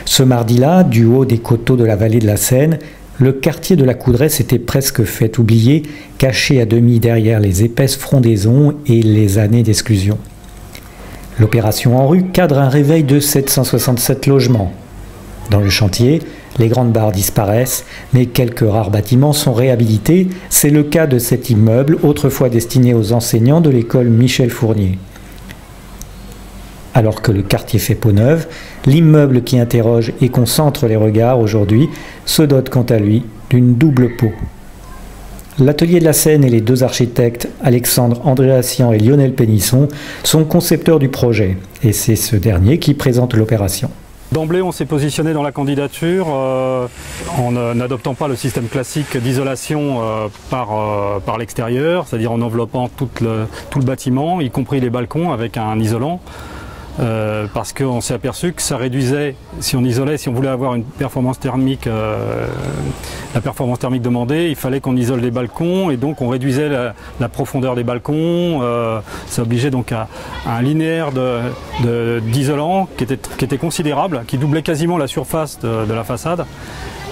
Ce mardi-là, du haut des coteaux de la vallée de la Seine, le quartier de la Coudray s'était presque fait oublier, caché à demi derrière les épaisses frondaisons et les années d'exclusion. L'opération en rue cadre un réveil de 767 logements. Dans le chantier, les grandes barres disparaissent, mais quelques rares bâtiments sont réhabilités. C'est le cas de cet immeuble, autrefois destiné aux enseignants de l'école Michel Fournier. Alors que le quartier fait peau neuve, l'immeuble qui interroge et concentre les regards aujourd'hui se dote quant à lui d'une double peau. L'atelier de la Seine et les deux architectes, Alexandre Andréassian et Lionel Pénisson, sont concepteurs du projet, et c'est ce dernier qui présente l'opération. D'emblée, on s'est positionné dans la candidature en n'adoptant pas le système classique d'isolation par l'extérieur, c'est-à-dire en enveloppant tout le bâtiment, y compris les balcons, avec un isolant. Parce qu'on s'est aperçu que ça réduisait, si on isolait, si on voulait avoir une performance thermique, la performance thermique demandée, il fallait qu'on isole les balcons et donc on réduisait la profondeur des balcons. Ça obligeait donc à un linéaire d'isolant qui était considérable, qui doublait quasiment la surface de la façade.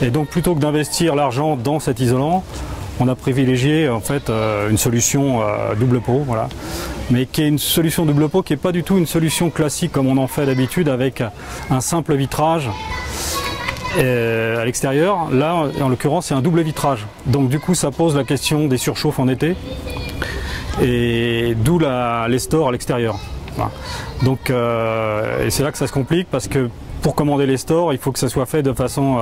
Et donc plutôt que d'investir l'argent dans cet isolant, on a privilégié en fait une solution double peau, voilà. Mais qui est une solution double peau qui n'est pas du tout une solution classique comme on en fait d'habitude avec un simple vitrage à l'extérieur. Là, en l'occurrence, c'est un double vitrage. Donc du coup, ça pose la question des surchauffes en été et d'où les stores à l'extérieur. Voilà. Donc, et c'est là que ça se complique parce que pour commander les stores, il faut que ça soit fait de façon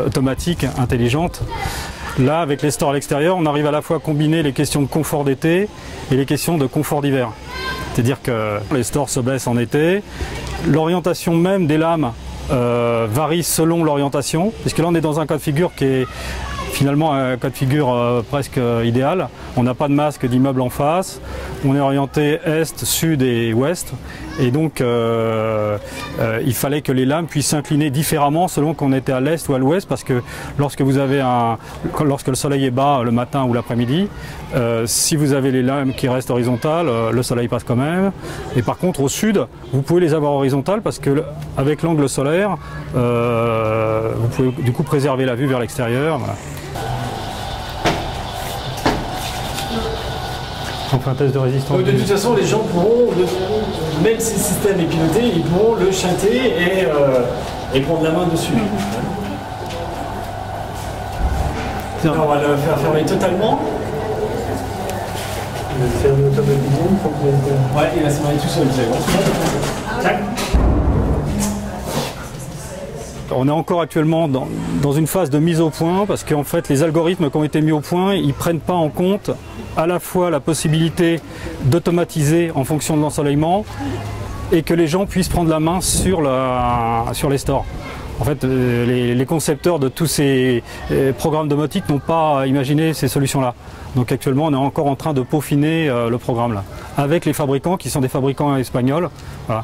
automatique, intelligente. Là, avec les stores à l'extérieur, on arrive à la fois à combiner les questions de confort d'été et les questions de confort d'hiver. C'est-à-dire que les stores se baissent en été, l'orientation même des lames varie selon l'orientation, puisque là on est dans un cas de figure qui est finalement un cas de figure presque idéal. On n'a pas de masque d'immeuble en face, on est orienté est, sud et ouest, et donc il fallait que les lames puissent s'incliner différemment selon qu'on était à l'est ou à l'ouest, parce que lorsque le soleil est bas le matin ou l'après-midi, si vous avez les lames qui restent horizontales, le soleil passe quand même. Et par contre au sud, vous pouvez les avoir horizontales parce que avec l'angle solaire, vous pouvez du coup préserver la vue vers l'extérieur. Voilà. On fait un test de résistance. De toute façon, les gens pourront, même si le système est piloté, ils pourront le chanter et prendre la main dessus. Alors, on va le faire fermer totalement. Il va se fermer automatiquement. Ouais, il va se fermer tout seul. Tac. On est encore actuellement dans une phase de mise au point parce qu'en fait les algorithmes qui ont été mis au point, ils ne prennent pas en compte à la fois la possibilité d'automatiser en fonction de l'ensoleillement et que les gens puissent prendre la main sur les stores. En fait, les concepteurs de tous ces programmes domotiques n'ont pas imaginé ces solutions-là. Donc actuellement, on est encore en train de peaufiner le programme là, avec les fabricants qui sont des fabricants espagnols. Voilà.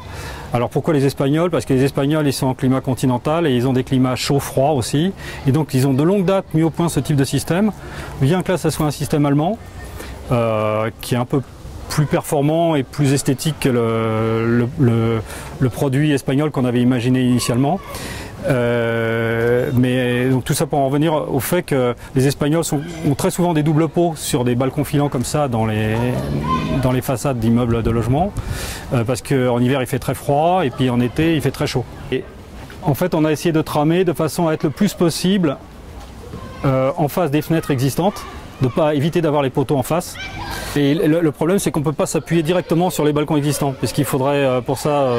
Alors pourquoi les Espagnols? Parce que les Espagnols, ils sont en climat continental et ils ont des climats chauds-froids aussi. Et donc ils ont de longue date mis au point ce type de système. Bien que là, ce soit un système allemand, qui est un peu plus performant et plus esthétique que le produit espagnol qu'on avait imaginé initialement. Mais donc tout ça pour en revenir au fait que les Espagnols ont très souvent des doubles pots sur des balcons filants comme ça dans les façades d'immeubles de logement, parce qu'en hiver il fait très froid et puis en été il fait très chaud. Et en fait on a essayé de tramer de façon à être le plus possible en face des fenêtres existantes, de ne pas éviter d'avoir les poteaux en face. Et le problème c'est qu'on ne peut pas s'appuyer directement sur les balcons existants, puisqu'il faudrait pour ça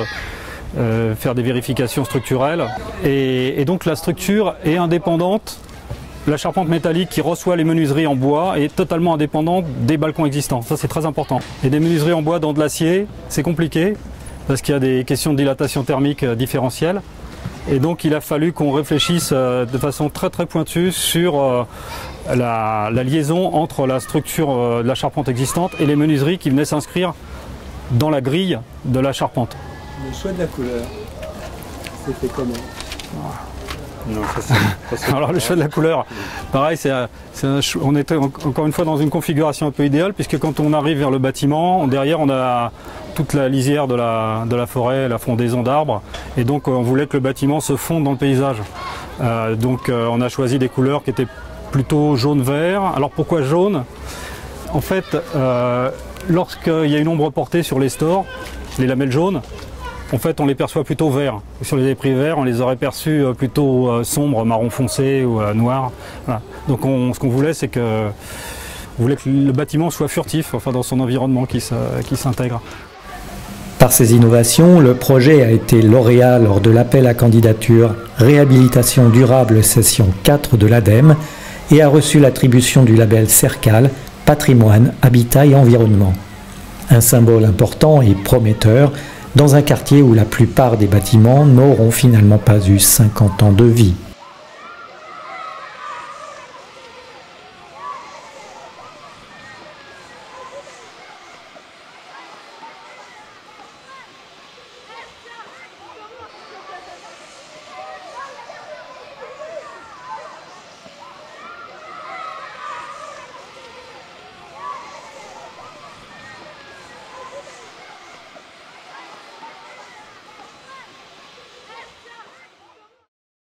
faire des vérifications structurelles. Et donc la structure est indépendante. La charpente métallique qui reçoit les menuiseries en bois est totalement indépendante des balcons existants. Ça c'est très important. Et des menuiseries en bois dans de l'acier, c'est compliqué parce qu'il y a des questions de dilatation thermique différentielle. Et donc il a fallu qu'on réfléchisse de façon très pointue sur la liaison entre la structure de la charpente existante et les menuiseries qui venaient s'inscrire dans la grille de la charpente. Le choix de la couleur, c'est fait comment? Non, alors le choix de la couleur, pareil, on était encore une fois dans une configuration un peu idéale, puisque quand on arrive vers le bâtiment, derrière on a toute la lisière de la forêt, la frondaison d'arbres, Et donc on voulait que le bâtiment se fonde dans le paysage. Donc on a choisi des couleurs qui étaient plutôt jaune-vert. Alors pourquoi jaune? En fait, lorsqu'il y a une ombre portée sur les stores, les lamelles jaunes, en fait on les perçoit plutôt verts. Sur les épris verts, on les aurait perçus plutôt sombres, marron foncé ou noir. Voilà. Donc ce qu'on voulait, c'est que on voulait que le bâtiment soit furtif, enfin dans son environnement qui s'intègre. Par ces innovations, le projet a été lauréat lors de l'appel à candidature Réhabilitation durable session 4 de l'ADEME et a reçu l'attribution du label Cercal, Patrimoine, Habitat et Environnement. Un symbole important et prometteur dans un quartier où la plupart des bâtiments n'auront finalement pas eu 50 ans de vie.